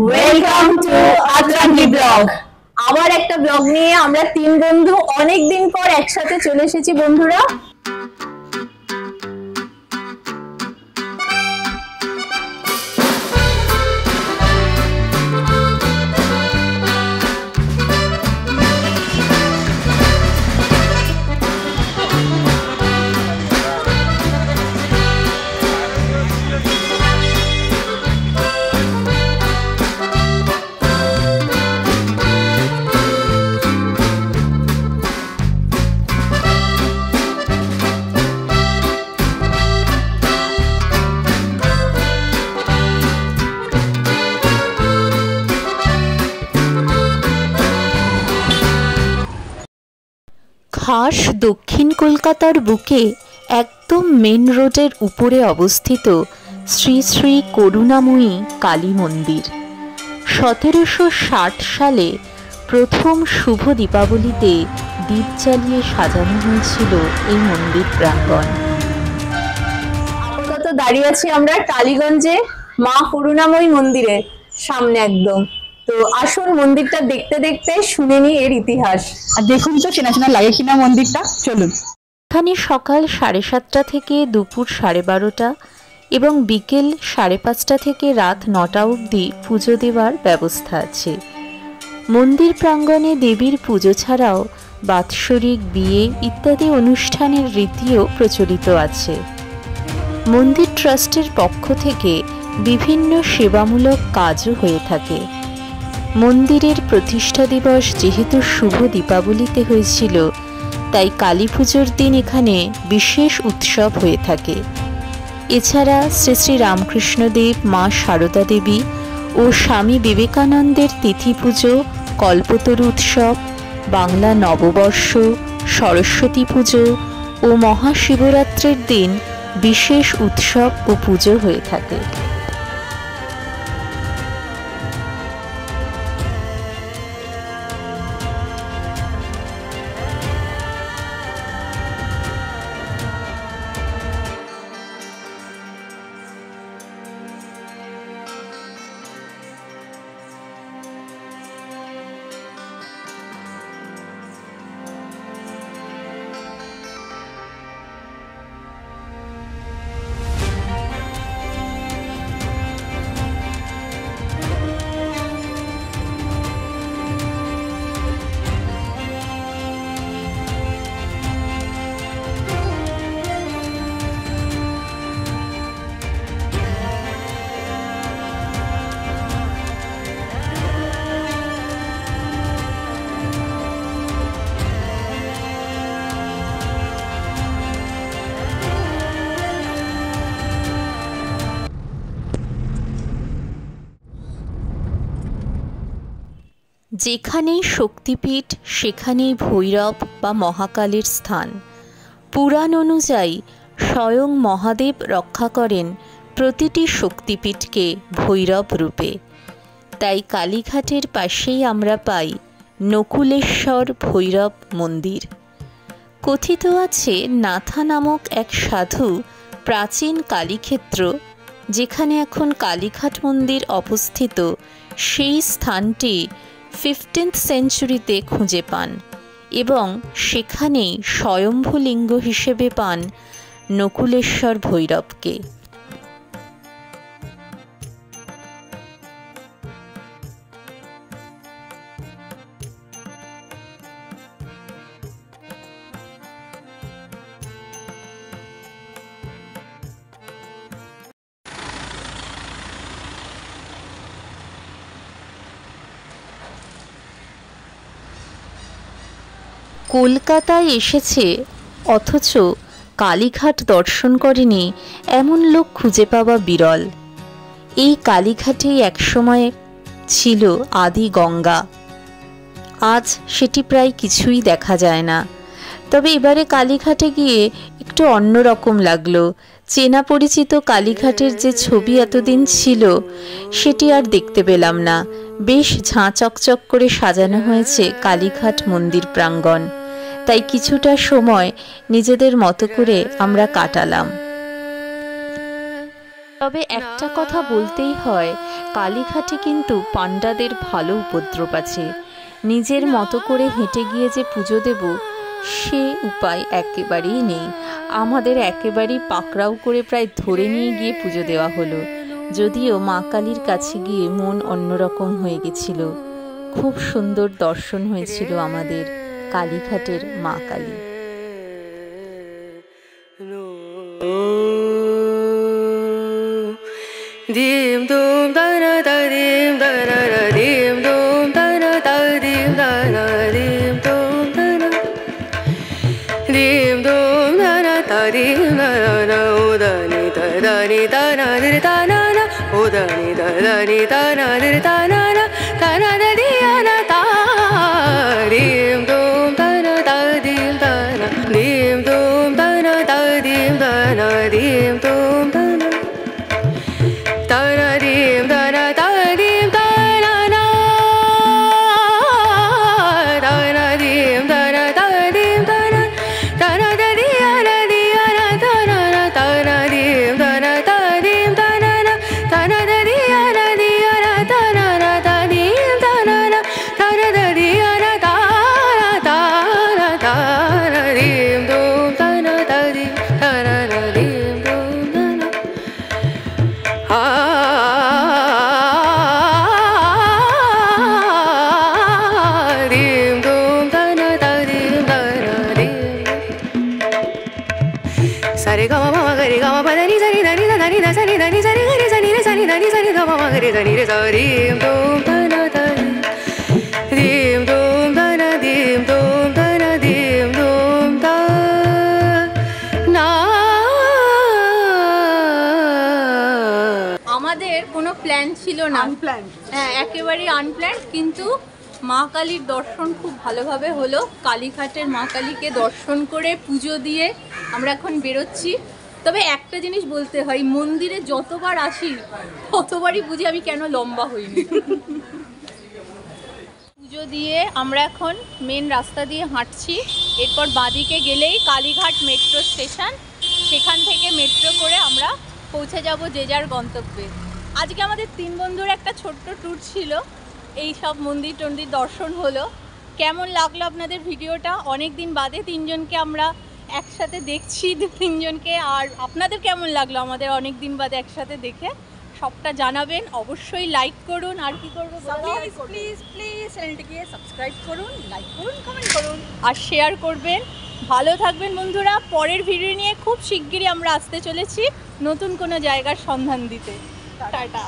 Welcome to আতরাঙ্গি blog. আবার একটা blog নিয়ে আমরা তিন বন্ধু অনেক দিন পর একসাথে চলে এসেছি বন্ধুরা। খাস দক্ষিণ কলকাতার বুকে একদম মেন রোডের উপরে অবস্থিত শ্রী শ্রী করুণাময়ী কালী মন্দির। 1760 সালে প্রথম শুভ দীপাবলিতে দীপ জ্বালিয়ে সাজানো হয়েছিল এই মন্দির প্রাঙ্গণ। আপাতত দাঁড়িয়ে আছি আমরা টালিগঞ্জে মা করুণাময়ী মন্দিরের সামনে একদম। তো আসুন মন্দিরটা দেখতে দেখতে শুনে নি এর ইতিহাস, আর দেখুন তো চেনা চেনা লাগে কিনা মন্দিরটা। চলুন। এখানে সকাল 7:30 থেকে দুপুর 12:30 এবং বিকেল 5:30 থেকে রাত 9টা অবধি পুজো দেওয়ার ব্যবস্থা আছে। মন্দির প্রাঙ্গণে দেবীর পুজো ছাড়াও বাৎসরিক বিয়ে ইত্যাদি অনুষ্ঠানের রীতিও প্রচলিত আছে। মন্দির ট্রাস্টের পক্ষ থেকে বিভিন্ন সেবামূলক কাজও হয়ে থাকে। মন্দিরের প্রতিষ্ঠা দিবস যেহেতু শুভ দীপাবলিতে হয়েছিল, তাই কালী পুজোর দিন এখানে বিশেষ উৎসব হয়ে থাকে। এছাড়া শ্রী শ্রী রামকৃষ্ণদেব, মা সারদা দেবী ও স্বামী বিবেকানন্দের তিথি পুজো, কল্পতরু উৎসব, বাংলা নববর্ষ, সরস্বতী পুজো ও মহাশিবরাত্রির দিন বিশেষ উৎসব ও পুজো হয়ে থাকে। যেখানেই শক্তিপীঠ সেখানেই ভৈরব বা মহাকালের স্থান। পুরাণ অনুযায়ী স্বয়ং মহাদেব রক্ষা করেন প্রতিটি শক্তিপীঠকে ভৈরব রূপে। তাই কালীঘাটের পাশেই আমরা পাই নকুলেশ্বর ভৈরব মন্দির। কথিত আছে নাথা নামক এক সাধু প্রাচীন কালীক্ষেত্র, যেখানে এখন কালীঘাট মন্দির অবস্থিত, সেই স্থানটি 15th সেঞ্চুরিতে খুঁজে পান এবং সেখানেই স্বয়ম্ভুলিঙ্গ হিসেবে পান নকুলেশ্বর ভৈরবকে। কলকাতায় এসেছে অথচ কালীঘাট দর্শন করেনি এমন লোক খুঁজে পাওয়া বিরল। এই কালীঘাটেই একসময় ছিল আদি গঙ্গা। আজ সেটি প্রায় কিছুই দেখা যায় না। তবে এবারে কালীঘাটে গিয়ে একটু অন্যরকম লাগলো। চেনা পরিচিত কালীঘাটের যে ছবি এতদিন ছিল সেটি আর দেখতে পেলাম না। বেশ ঝাঁ চকচক করে সাজানো হয়েছে কালীঘাট মন্দির প্রাঙ্গণ। তাই কিছুটা সময় নিজেদের মতো করে আমরা কাটালাম। তবে একটা কথা বলতেই হয়, কালীঘাটে কিন্তু পাণ্ডাদের ভালো উপদ্রব আছে। নিজের মতো করে হেঁটে গিয়ে যে পুজো দেব সে উপায় একেবারেই নেই। আমাদের একেবারেই পাকড়াও করে প্রায় ধরে নিয়ে গিয়ে পুজো দেওয়া হলো। যদিও মা কালীর কাছে গিয়ে মন অন্যরকম হয়ে গেছিল। খুব সুন্দর দর্শন হয়েছিল আমাদের কালীঘাটের মা Kali. dim dum da na da dim da na na dim dum da na da dim da na dim dum da na dim dum da na da dim da na o da ni da na dir da na na o da ni da na dir da na na da di ya na da dim dum da na da dim da na dim dum da na da dim da na dim dum da na da na dim da na da dim da na na da na dim da na da dim da na da na da di ya na da na na da na dim da na da dim da na na da na da di ya na da na na da dim da na na da na da di ya na da na dim dum da na da dim da na na dim dum da na dim dum da na da dim da na dim sa re ga ma ma ga re ga ma pa da ni sa ni da ni da da ni da sa ni da ni sa ni ga re sa ni re sa ni da ni sa ni da ma ma ga re sa ni re sa dim dum da na da dim dum da na dim dum da na dim dum da na আমাদের কোনো plan ছিল না, হ্যাঁ একেবারেই unplanned, কিন্তু মা কালীর দর্শন খুব ভালোভাবে হলো। কালীঘাটের মা কালীকে দর্শন করে পুজো দিয়ে আমরা এখন বেরোচ্ছি। তবে একটা জিনিস বলতে হয়, মন্দিরে যতবার আসি ততবারই বুঝি আমি কেন লম্বা হইনি। পুজো দিয়ে আমরা এখন মেন রাস্তা দিয়ে হাঁটছি। এরপর বাঁদিকে গেলেই কালীঘাট মেট্রো স্টেশন, সেখান থেকে মেট্রো করে আমরা পৌঁছে যাব যে যার গন্তব্যে। আজকে আমাদের 3 বন্ধুর একটা ছোট্ট ট্যুর ছিল, এই সব মন্দির টন্দির দর্শন হলো। কেমন লাগলো আপনাদের ভিডিওটা? অনেক দিন বাদে 3 জনকে আমরা একসাথে দেখছি, 3 জনকে। আর আপনাদের কেমন লাগলো আমাদের অনেক দিন বাদে একসাথে দেখে? সবটা জানাবেন। অবশ্যই লাইক করুন। আর কি করবো? প্লিজ চ্যানেলটিকে সাবস্ক্রাইব করুন, লাইক করুন, কমেন্ট করুন আর শেয়ার করবেন। ভালো থাকবেন বন্ধুরা। পরের ভিডিও নিয়ে খুব শিগগিরই আমরা আসতে চলেছি নতুন কোনো জায়গার সন্ধান দিতে। টাটা।